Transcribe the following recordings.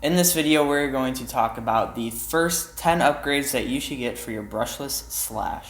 In this video, we're going to talk about the first 10 upgrades that you should get for your brushless slash.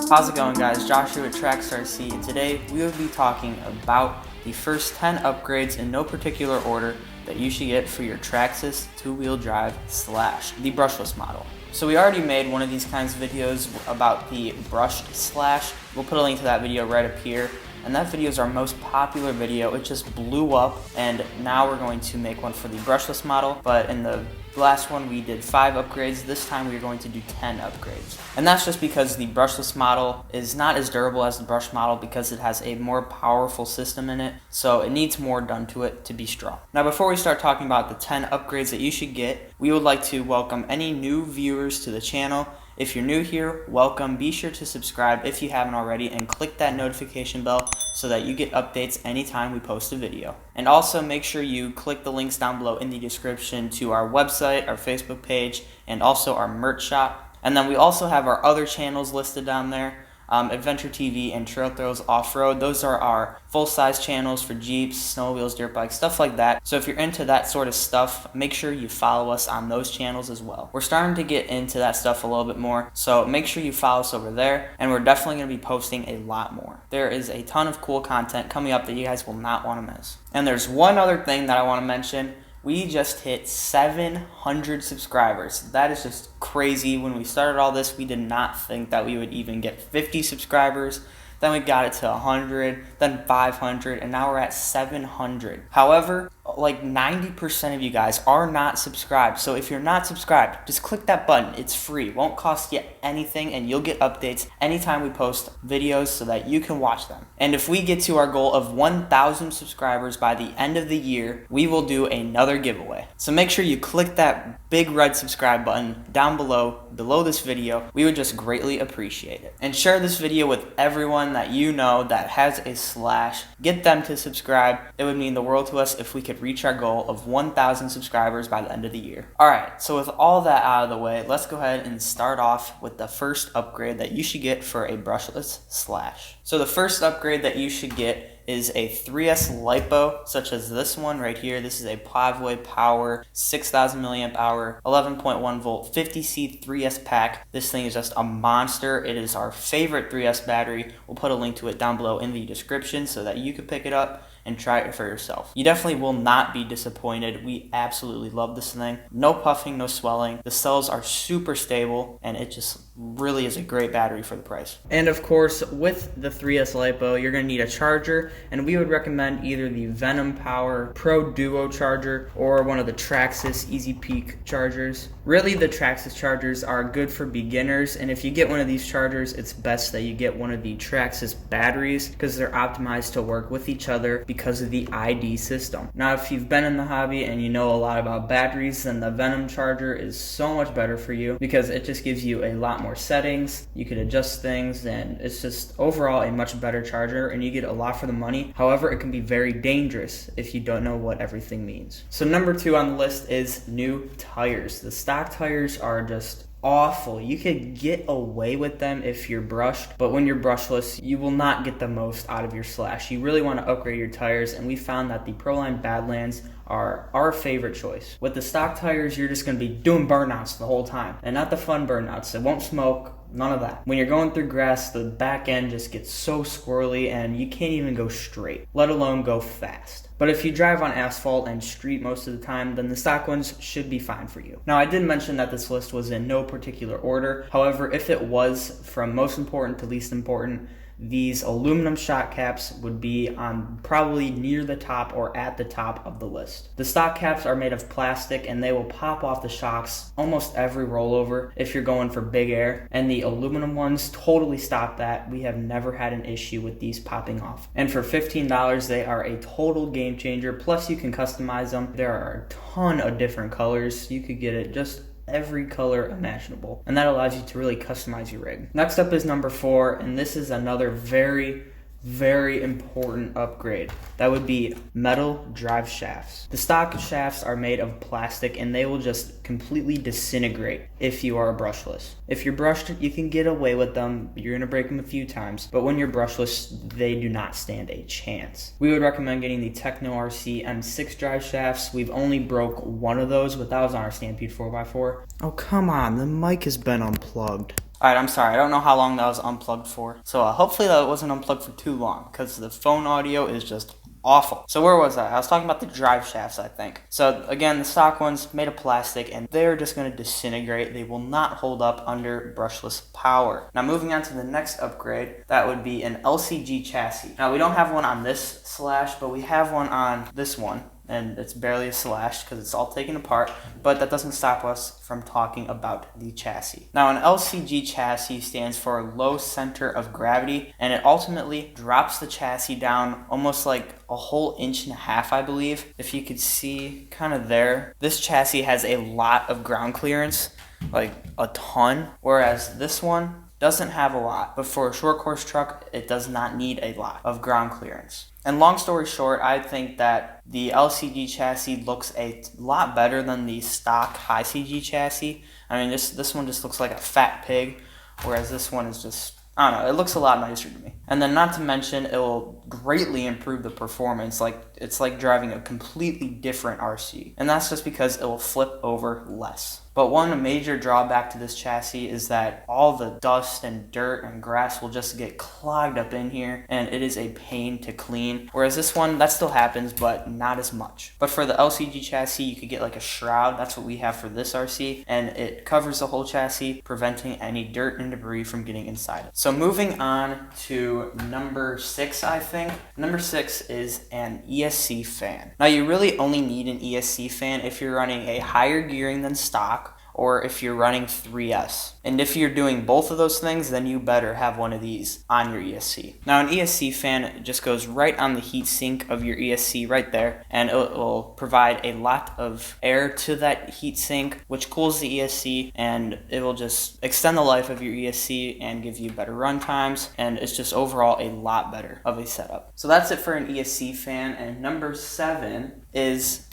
How's it going, guys? Joshua with Traxxas RC, and today we will be talking about the first 10 upgrades in no particular order that you should get for your Traxxas two-wheel drive slash, the brushless model. So we already made one of these kinds of videos about the brushed slash. We'll put a link to that video right up here. And that video is our most popular video. It just blew up, and now we're going to make one for the brushless model. But in the last one we did 5 upgrades. This time we are going to do 10 upgrades. And that's just because the brushless model is not as durable as the brush model because it has a more powerful system in it. So it needs more done to it to be strong. Now before we start talking about the 10 upgrades that you should get, we would like to welcome any new viewers to the channel. If you're new here, welcome. Be sure to subscribe if you haven't already and click that notification bell so that you get updates anytime we post a video. And also make sure you click the links down below in the description to our website, our Facebook page, and also our merch shop. And then we also have our other channels listed down there. Adventure TV and Trail Throws Off-Road. Those are our full-size channels for Jeeps, snowmobiles, dirt bikes, stuff like that. So if you're into that sort of stuff, make sure you follow us on those channels as well. We're starting to get into that stuff a little bit more, so make sure you follow us over there, and we're definitely going to be posting a lot more. There is a ton of cool content coming up that you guys will not want to miss. And there's one other thing that I want to mention. We just hit 700 subscribers. That is just crazy. When we started all this, we did not think that we would even get 50 subscribers. Then we got it to 100, then 500, and now we're at 700. However, like 90% of you guys are not subscribed. So if you're not subscribed, just click that button. It's free. Won't cost you anything, and you'll get updates anytime we post videos so that you can watch them. And if we get to our goal of 1,000 subscribers by the end of the year, we will do another giveaway. So make sure you click that big red subscribe button down below this video. We would just greatly appreciate it. And share this video with everyone that you know that has a slash. Get them to subscribe. It would mean the world to us if we could reach our goal of 1,000 subscribers by the end of the year. Alright, so with all that out of the way, let's go ahead and start off with the first upgrade that you should get for a brushless slash. So the first upgrade that you should get is a 3S LiPo, such as this one right here. This is a 5-way power, 6,000 milliamp hour, 11.1 volt, 50C 3S pack. This thing is just a monster. It is our favorite 3S battery. We'll put a link to it down below in the description so that you can pick it up and try it for yourself. You definitely will not be disappointed. We absolutely love this thing. No puffing, no swelling. The cells are super stable, and it just really is a great battery for the price. And of course, with the 3S LiPo, you're gonna need a charger, and we would recommend either the Venom Power Pro Duo charger or one of the Traxxas Easy Peak chargers. Really, the Traxxas chargers are good for beginners, and if you get one of these chargers, it's best that you get one of the Traxxas batteries because they're optimized to work with each other because of the ID system. Now, if you've been in the hobby and you know a lot about batteries, then the Venom charger is so much better for you because it just gives you a lot more settings. You can adjust things, and it's just overall a much better charger, and you get a lot for the money. However, it can be very dangerous if you don't know what everything means. So number 2 on the list is new tires. The stock tires are just awful. You could get away with them if you're brushed, but when you're brushless, you will not get the most out of your slash. You really want to upgrade your tires, and we found that the Proline Badlands are our favorite choice. With the stock tires, you're just going to be doing burnouts the whole time, and not the fun burnouts. It won't smoke. None of that. When you're going through grass, the back end just gets so squirrely and you can't even go straight, let alone go fast. But if you drive on asphalt and street most of the time, then the stock ones should be fine for you. Now, I did mention that this list was in no particular order. However, if it was from most important to least important, these aluminum shock caps would be on probably near the top or at the top of the list. The stock caps are made of plastic, and they will pop off the shocks almost every rollover if you're going for big air, and the aluminum ones totally stop that. We have never had an issue with these popping off. And for $15, they are a total game changer. Plus, you can customize them. There are a ton of different colors. You could get it just every color imaginable, and that allows you to really customize your rig. Next up is number 4, and this is another very very important upgrade. That would be metal drive shafts. The stock shafts are made of plastic and they will just completely disintegrate if you are brushless. If you're brushed, you can get away with them. You're gonna break them a few times, but when you're brushless, they do not stand a chance. We would recommend getting the Techno RC M6 drive shafts. We've only broke one of those, but that was on our Stampede 4x4. Oh, come on, the mic has been unplugged. Alright, I'm sorry, I don't know how long that was unplugged for. So hopefully that wasn't unplugged for too long, because the phone audio is just awful. So where was I? I was talking about the drive shafts, I think. So again, the stock ones made of plastic and they're just going to disintegrate. They will not hold up under brushless power. Now moving on to the next upgrade, that would be an LCG chassis. Now we don't have one on this slash, but we have one on this one. And it's barely a slash because it's all taken apart, but that doesn't stop us from talking about the chassis. Now an LCG chassis stands for low center of gravity, and it ultimately drops the chassis down almost like a whole inch and a half, I believe. If you could see kind of there, this chassis has a lot of ground clearance, like a ton, whereas this one doesn't have a lot, but for a short course truck, it does not need a lot of ground clearance. And long story short, I think that the LCG chassis looks a lot better than the stock high CG chassis. I mean, this one just looks like a fat pig, whereas this one is just, I don't know, it looks a lot nicer to me. And then not to mention, it will greatly improve the performance. Like, it's like driving a completely different RC. And that's just because it will flip over less. But one major drawback to this chassis is that all the dust and dirt and grass will just get clogged up in here, and it is a pain to clean. Whereas this one, that still happens, but not as much. But for the LCG chassis, you could get like a shroud. That's what we have for this RC, and it covers the whole chassis, preventing any dirt and debris from getting inside it. So moving on to number 6, I think. Number 6 is an ESC fan. Now you really only need an ESC fan if you're running a higher gearing than stock, or if you're running 3S. And if you're doing both of those things, then you better have one of these on your ESC. Now an ESC fan just goes right on the heat sink of your ESC right there, and it will provide a lot of air to that heat sink, which cools the ESC, and it will just extend the life of your ESC and give you better run times, and it's just overall a lot better of a setup. So that's it for an ESC fan, and number 7 is,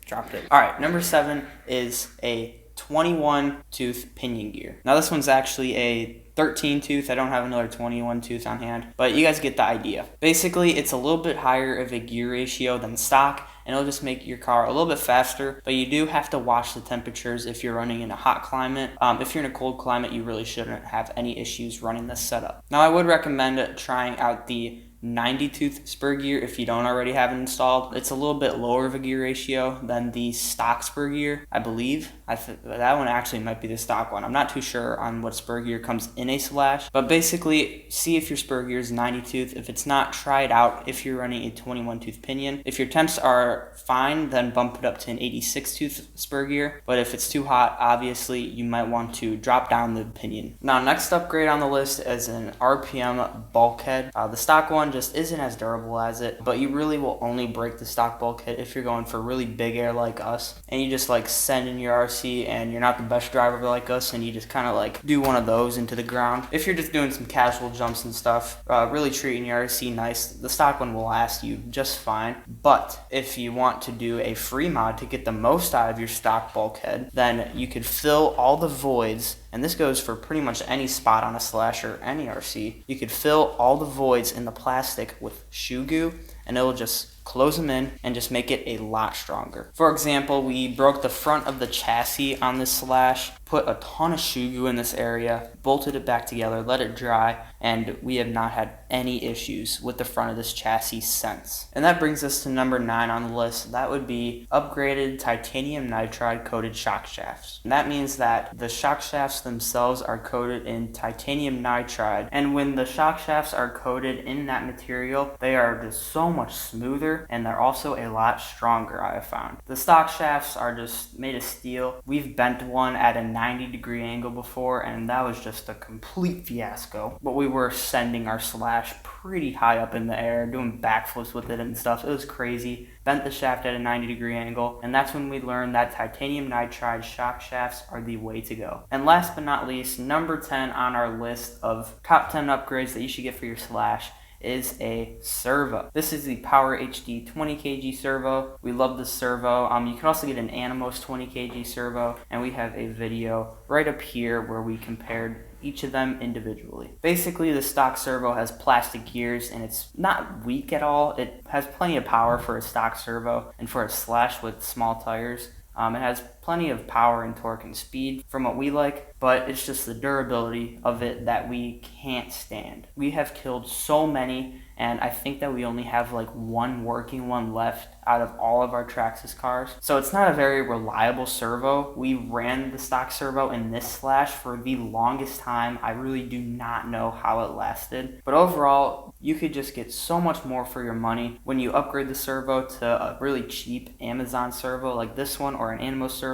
dropped it. Alright, number 7 is a 21 tooth pinion gear. Now this one's actually a 13 tooth. I don't have another 21 tooth on hand, but you guys get the idea. Basically, it's a little bit higher of a gear ratio than stock, and it'll just make your car a little bit faster, but you do have to watch the temperatures if you're running in a hot climate. If you're in a cold climate, you really shouldn't have any issues running this setup. Now I would recommend trying out the 90 tooth spur gear if you don't already have it installed. It's a little bit lower of a gear ratio than the stock spur gear, I believe. That one actually might be the stock one. I'm not too sure on what spur gear comes in a slash, but basically see if your spur gear is 90 tooth. If it's not, try it out if you're running a 21 tooth pinion. If your temps are fine, then bump it up to an 86 tooth spur gear, but if it's too hot, obviously you might want to drop down the pinion. Now next upgrade on the list is an RPM bulkhead. The stock one just isn't as durable as it, but you really will only break the stock bulkhead if you're going for really big air like us, and you just like send in your RC and you're not the best driver like us, and you just kind of like do one of those into the ground. If you're just doing some casual jumps and stuff, really treating your RC nice, the stock one will last you just fine. But if you want to do a free mod to get the most out of your stock bulkhead, then you could fill all the voids, and this goes for pretty much any spot on a slash or any RC. You could fill all the voids in the plastic with shoe goo, and it will just close them in and just make it a lot stronger. For example, we broke the front of the chassis on this slash, put a ton of shoe goo in this area, bolted it back together, let it dry, and we have not had any issues with the front of this chassis since. And that brings us to number 9 on the list. That would be upgraded titanium nitride coated shock shafts. And that means that the shock shafts themselves are coated in titanium nitride, and when the shock shafts are coated in that material, they are just so much smoother, and they're also a lot stronger, I have found. The stock shafts are just made of steel. We've bent one at a 90-degree angle before, and that was just a complete fiasco. But we were sending our slash pretty high up in the air, doing backflips with it and stuff. It was crazy. Bent the shaft at a 90-degree angle, and that's when we learned that titanium nitride shock shafts are the way to go. And last but not least, number 10 on our list of top 10 upgrades that you should get for your slash is a servo. This is the Power HD 20 kg servo. We love the servo. You can also get an Animos 20 kg servo, and we have a video right up here where we compared each of them individually. Basically, the stock servo has plastic gears and it's not weak at all. It has plenty of power for a stock servo and for a slash with small tires. It has plenty of power and torque and speed from what we like, but it's just the durability of it that we can't stand. We have killed so many, and I think that we only have like one working one left out of all of our Traxxas cars. So it's not a very reliable servo. We ran the stock servo in this slash for the longest time. I really do not know how it lasted, but overall, you could just get so much more for your money when you upgrade the servo to a really cheap Amazon servo like this one or an Animos servo.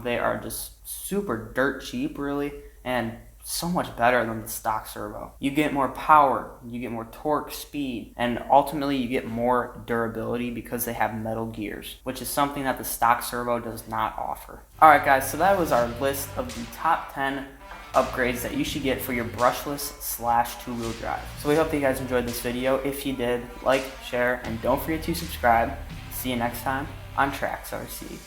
They are just super dirt cheap, really, and so much better than the stock servo. You get more power, you get more torque, speed, and ultimately you get more durability because they have metal gears, which is something that the stock servo does not offer. Alright guys, so that was our list of the top 10 upgrades that you should get for your brushless slash two-wheel drive. So we hope that you guys enjoyed this video. If you did, like, share, and don't forget to subscribe. See you next time on Trax RC.